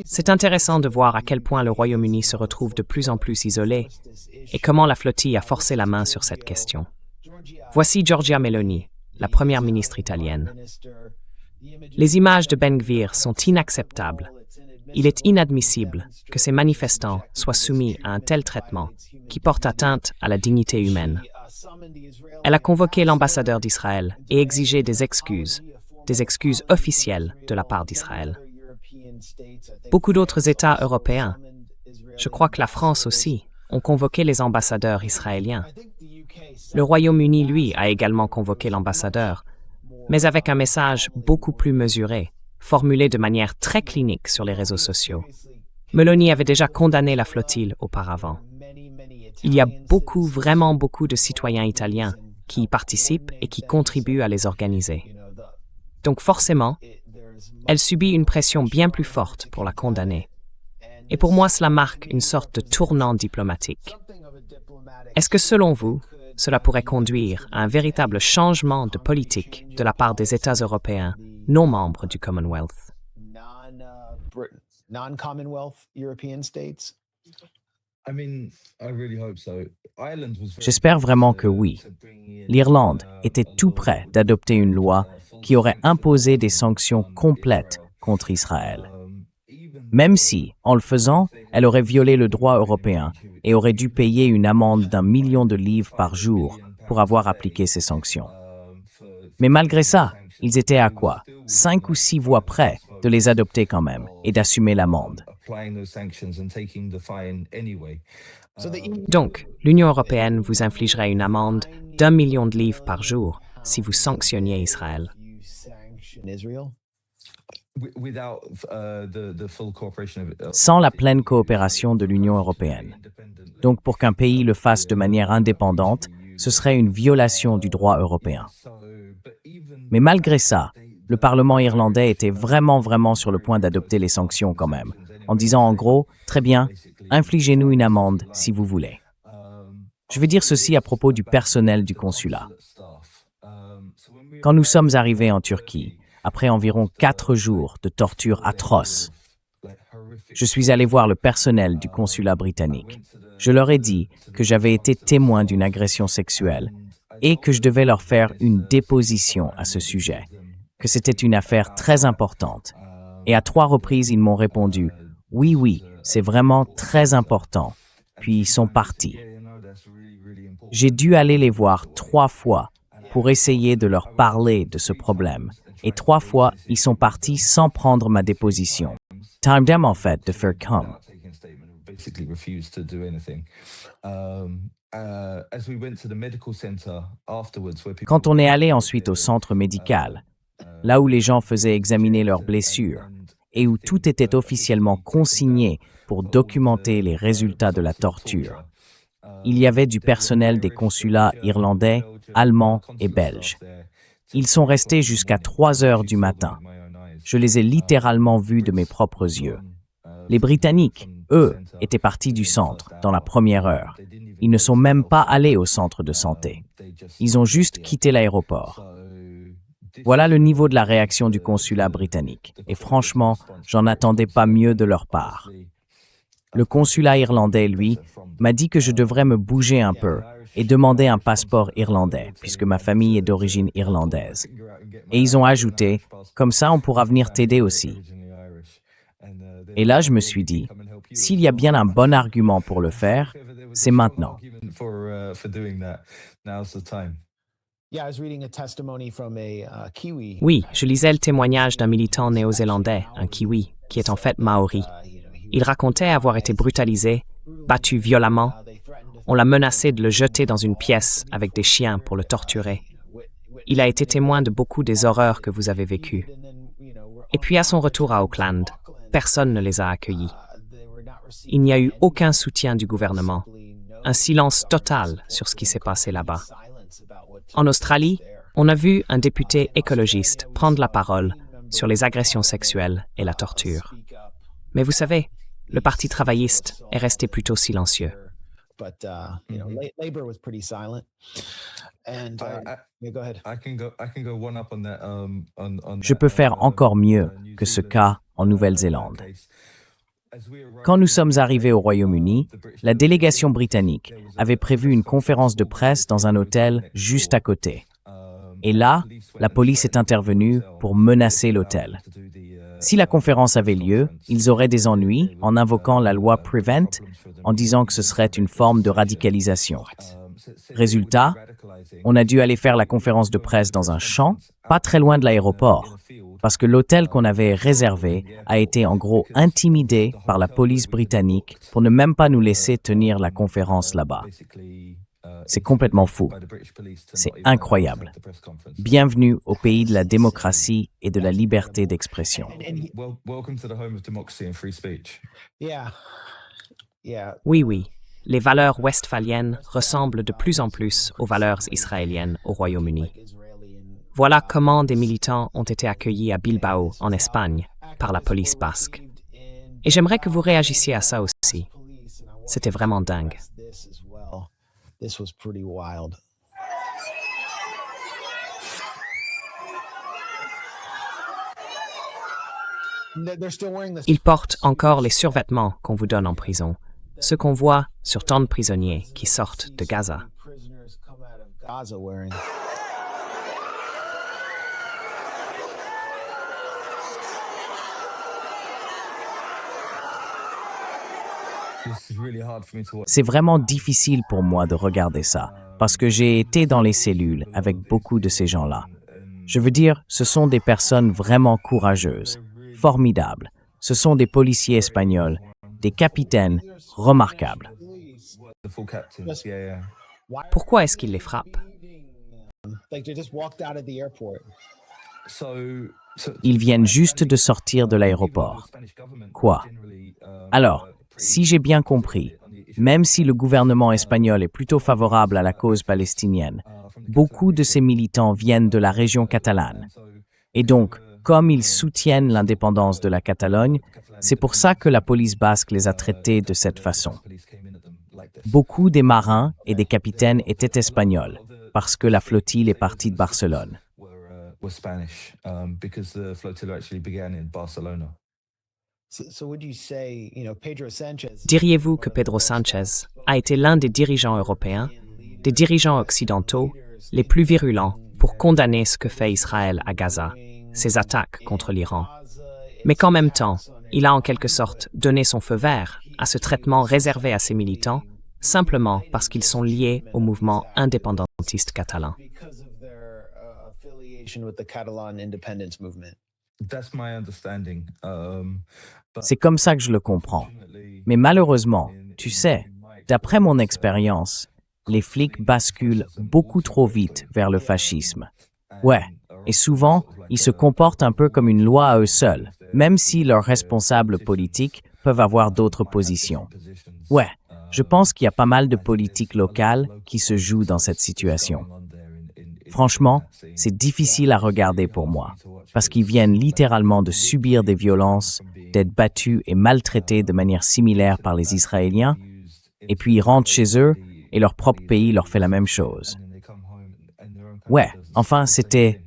C'est intéressant de voir à quel point le Royaume-Uni se retrouve de plus en plus isolé et comment la flottille a forcé la main sur cette question. Voici Giorgia Meloni, la première ministre italienne. Les images de Ben Gvir sont inacceptables. Il est inadmissible que ces manifestants soient soumis à un tel traitement qui porte atteinte à la dignité humaine. Elle a convoqué l'ambassadeur d'Israël et exigé des excuses officielles de la part d'Israël. Beaucoup d'autres États européens, je crois que la France aussi, ont convoqué les ambassadeurs israéliens. Le Royaume-Uni, lui, a également convoqué l'ambassadeur, mais avec un message beaucoup plus mesuré, formulé de manière très clinique sur les réseaux sociaux. Meloni avait déjà condamné la flottille auparavant. Il y a vraiment beaucoup de citoyens italiens qui y participent et qui contribuent à les organiser. Donc forcément, elle subit une pression bien plus forte pour la condamner. Et pour moi, cela marque une sorte de tournant diplomatique. Est-ce que selon vous, cela pourrait conduire à un véritable changement de politique de la part des États européens non membres du Commonwealth? J'espère vraiment que oui. L'Irlande était tout près d'adopter une loi qui aurait imposé des sanctions complètes contre Israël. Même si, en le faisant, elle aurait violé le droit européen et aurait dû payer une amende d'1 million de livres par jour pour avoir appliqué ces sanctions. Mais malgré ça, ils étaient à quoi? 5 ou 6 voix près de les adopter quand même et d'assumer l'amende. Donc, l'Union européenne vous infligerait une amende d'1 million de livres par jour si vous sanctionniez Israël. Sans la pleine coopération de l'Union européenne. Donc pour qu'un pays le fasse de manière indépendante, ce serait une violation du droit européen. Mais malgré ça, le Parlement irlandais était vraiment sur le point d'adopter les sanctions quand même, en disant en gros, très bien, infligez-nous une amende si vous voulez. Je vais dire ceci à propos du personnel du consulat. Quand nous sommes arrivés en Turquie, après environ 4 jours de torture atroce, je suis allé voir le personnel du consulat britannique. Je leur ai dit que j'avais été témoin d'une agression sexuelle et que je devais leur faire une déposition à ce sujet, que c'était une affaire très importante. Et à 3 reprises, ils m'ont répondu « Oui, c'est vraiment très important », puis ils sont partis. J'ai dû aller les voir 3 fois pour essayer de leur parler de ce problème, et 3 fois, ils sont partis sans prendre ma déposition. Time them, en fait, de faire comme. Quand on est allé ensuite au centre médical, là où les gens faisaient examiner leurs blessures et où tout était officiellement consigné pour documenter les résultats de la torture, il y avait du personnel des consulats irlandais, allemands et belges. Ils sont restés jusqu'à 3 heures du matin. Je les ai littéralement vus de mes propres yeux. Les Britanniques, eux, étaient partis du centre dans la première heure. Ils ne sont même pas allés au centre de santé. Ils ont juste quitté l'aéroport. Voilà le niveau de la réaction du consulat britannique. Et franchement, j'en attendais pas mieux de leur part. Le consulat irlandais, lui, m'a dit que je devrais me bouger un peu et demander un passeport irlandais, puisque ma famille est d'origine irlandaise. Et ils ont ajouté, comme ça on pourra venir t'aider aussi. Et là, je me suis dit, s'il y a bien un bon argument pour le faire, c'est maintenant. Oui, je lisais le témoignage d'un militant néo-zélandais, un Kiwi, qui est en fait maori. Il racontait avoir été brutalisé, battu violemment. On l'a menacé de le jeter dans une pièce avec des chiens pour le torturer. Il a été témoin de beaucoup des horreurs que vous avez vécues. Et puis à son retour à Auckland, personne ne les a accueillis. Il n'y a eu aucun soutien du gouvernement, un silence total sur ce qui s'est passé là-bas. En Australie, on a vu un député écologiste prendre la parole sur les agressions sexuelles et la torture. Mais vous savez, le Parti travailliste est resté plutôt silencieux. but labor was pretty silent. And yeah, go ahead. I can go one up on that. Je peux faire encore mieux que ce cas en Nouvelle-Zélande. Quand nous sommes arrivés au Royaume-Uni, la délégation britannique avait prévu une conférence de presse dans un hôtel juste à côté. Et là, la police est intervenue pour menacer l'hôtel. Si la conférence avait lieu, ils auraient des ennuis en invoquant la loi Prevent, en disant que ce serait une forme de radicalisation. Résultat, on a dû aller faire la conférence de presse dans un champ, pas très loin de l'aéroport, parce que l'hôtel qu'on avait réservé a été en gros intimidé par la police britannique pour ne même pas nous laisser tenir la conférence là-bas. C'est complètement fou. C'est incroyable. Bienvenue au pays de la démocratie et de la liberté d'expression. Oui, les valeurs westphaliennes ressemblent de plus en plus aux valeurs israéliennes au Royaume-Uni. Voilà comment des militants ont été accueillis à Bilbao, en Espagne, par la police basque. Et j'aimerais que vous réagissiez à ça aussi. C'était vraiment dingue. This was pretty wild. Ils portent encore les survêtements qu'on vous donne en prison, ce qu'on voit sur tant de prisonniers qui sortent de Gaza. C'est vraiment difficile pour moi de regarder ça, parce que j'ai été dans les cellules avec beaucoup de ces gens-là. Je veux dire, ce sont des personnes vraiment courageuses, formidables. Ce sont des policiers espagnols, des capitaines remarquables. Pourquoi est-ce qu'ils les frappent? Ils viennent juste de sortir de l'aéroport. Quoi? Alors, si j'ai bien compris, même si le gouvernement espagnol est plutôt favorable à la cause palestinienne, beaucoup de ces militants viennent de la région catalane. Et donc, comme ils soutiennent l'indépendance de la Catalogne, c'est pour ça que la police basque les a traités de cette façon. Beaucoup des marins et des capitaines étaient espagnols, parce que la flottille est partie de Barcelone. Diriez-vous que Pedro Sánchez a été l'un des dirigeants européens, des dirigeants occidentaux, les plus virulents pour condamner ce que fait Israël à Gaza, ses attaques contre l'Iran, mais qu'en même temps, il a en quelque sorte donné son feu vert à ce traitement réservé à ses militants, simplement parce qu'ils sont liés au mouvement indépendantiste catalan? C'est comme ça que je le comprends. Mais malheureusement, tu sais, d'après mon expérience, les flics basculent beaucoup trop vite vers le fascisme. Ouais, et souvent, ils se comportent un peu comme une loi à eux seuls, même si leurs responsables politiques peuvent avoir d'autres positions. Ouais, je pense qu'il y a pas mal de politiques locales qui se jouent dans cette situation. Franchement, c'est difficile à regarder pour moi, parce qu'ils viennent littéralement de subir des violences, d'être battus et maltraités de manière similaire par les Israéliens, et puis ils rentrent chez eux et leur propre pays leur fait la même chose. Ouais, enfin, c'était...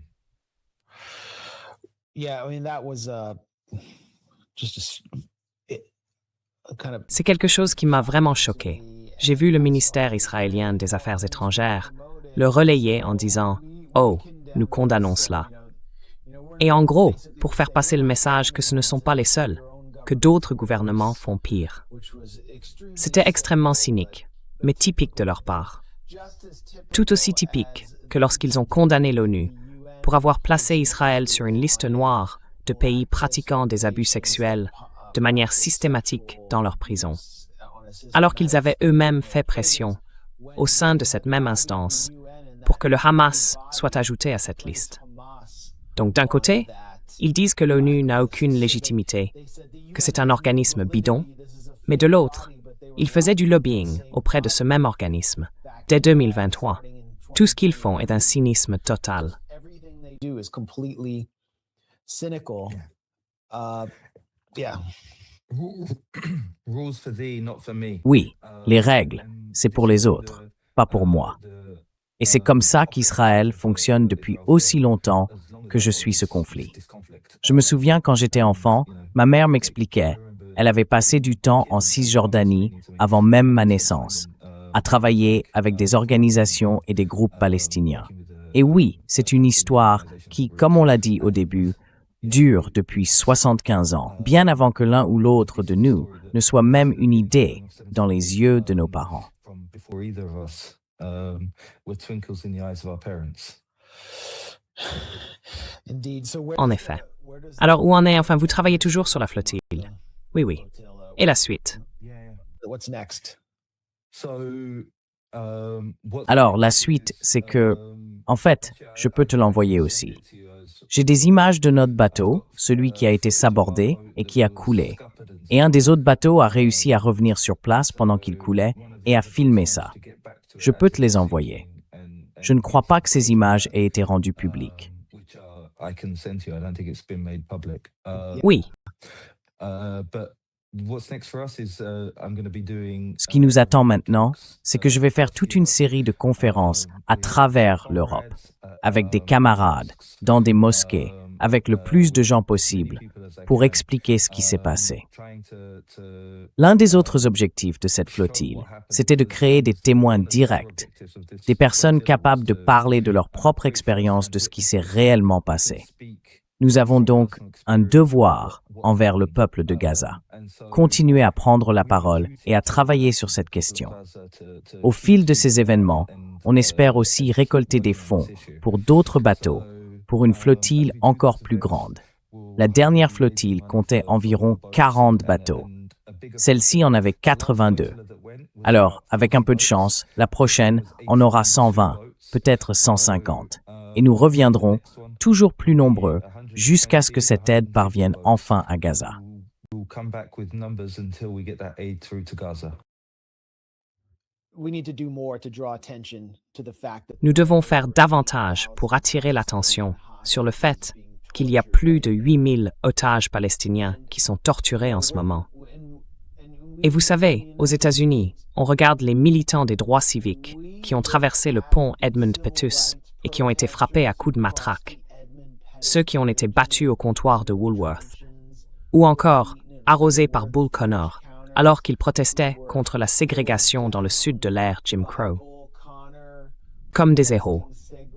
C'est quelque chose qui m'a vraiment choqué. J'ai vu le ministère israélien des Affaires étrangères le relayer en disant « Oh, nous condamnons cela ». Et en gros, pour faire passer le message que ce ne sont pas les seuls, que d'autres gouvernements font pire. C'était extrêmement cynique, mais typique de leur part. Tout aussi typique que lorsqu'ils ont condamné l'ONU pour avoir placé Israël sur une liste noire de pays pratiquant des abus sexuels de manière systématique dans leurs prisons, alors qu'ils avaient eux-mêmes fait pression au sein de cette même instance pour que le Hamas soit ajouté à cette liste. Donc d'un côté, ils disent que l'ONU n'a aucune légitimité, que c'est un organisme bidon, mais de l'autre, ils faisaient du lobbying auprès de ce même organisme dès 2023. Tout ce qu'ils font est d'un cynisme total. Rules for thee, not for me. Oui, les règles, c'est pour les autres, pas pour moi. Et c'est comme ça qu'Israël fonctionne depuis aussi longtemps que je suis ce conflit. Je me souviens quand j'étais enfant, ma mère m'expliquait, elle avait passé du temps en Cisjordanie avant même ma naissance, à travailler avec des organisations et des groupes palestiniens. Et oui, c'est une histoire qui, comme on l'a dit au début, dure depuis 75 ans, bien avant que l'un ou l'autre de nous ne soit même une idée dans les yeux de nos parents. En effet. Alors, où en est, enfin, vous travaillez toujours sur la flottille? Oui, oui. Et la suite? What's next? Alors, la suite, c'est que, en fait, je peux te l'envoyer aussi. J'ai des images de notre bateau, celui qui a été sabordé et qui a coulé. Et un des autres bateaux a réussi à revenir sur place pendant qu'il coulait et a filmé ça. Je peux te les envoyer. Je ne crois pas que ces images aient été rendues publiques. Oui. Ce qui nous attend maintenant, c'est que je vais faire toute une série de conférences à travers l'Europe, avec des camarades, dans des mosquées, avec le plus de gens possible, pour expliquer ce qui s'est passé. L'un des autres objectifs de cette flottille, c'était de créer des témoins directs, des personnes capables de parler de leur propre expérience de ce qui s'est réellement passé. Nous avons donc un devoir envers le peuple de Gaza. Continuer à prendre la parole et à travailler sur cette question. Au fil de ces événements, on espère aussi récolter des fonds pour d'autres bateaux, pour une flottille encore plus grande. La dernière flottille comptait environ 40 bateaux. Celle-ci en avait 82. Alors, avec un peu de chance, la prochaine en aura 120, peut-être 150. Et nous reviendrons, toujours plus nombreux, jusqu'à ce que cette aide parvienne enfin à Gaza. Nous devons faire davantage pour attirer l'attention sur le fait qu'il y a plus de 8000 otages palestiniens qui sont torturés en ce moment. Et vous savez, aux États-Unis, on regarde les militants des droits civiques qui ont traversé le pont Edmund Pettus et qui ont été frappés à coups de matraque, ceux qui ont été battus au comptoir de Woolworth, ou encore arrosés par Bull Connor alors qu'ils protestaient contre la ségrégation dans le sud de l'ère Jim Crow. Comme des héros,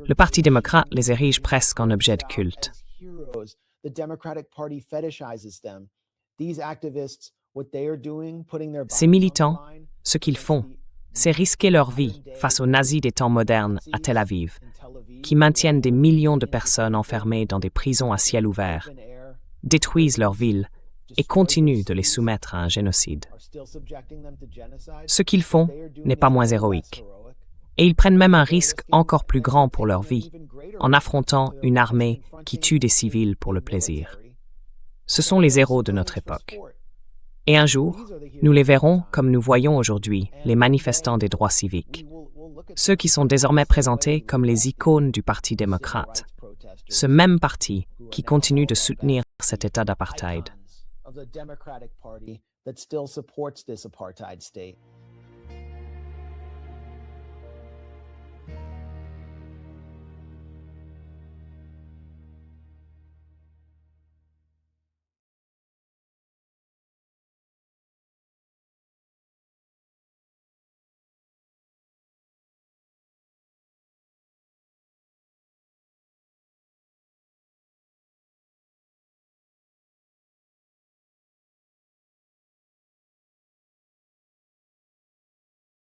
le Parti démocrate les érige presque en objet de culte. Ces militants, ce qu'ils font, c'est risquer leur vie face aux nazis des temps modernes à Tel Aviv, qui maintiennent des millions de personnes enfermées dans des prisons à ciel ouvert, détruisent leur ville et continuent de les soumettre à un génocide. Ce qu'ils font n'est pas moins héroïque. Et ils prennent même un risque encore plus grand pour leur vie, en affrontant une armée qui tue des civils pour le plaisir. Ce sont les héros de notre époque. Et un jour, nous les verrons comme nous voyons aujourd'hui les manifestants des droits civiques, ceux qui sont désormais présentés comme les icônes du Parti démocrate, ce même parti qui continue de soutenir cet état d'apartheid.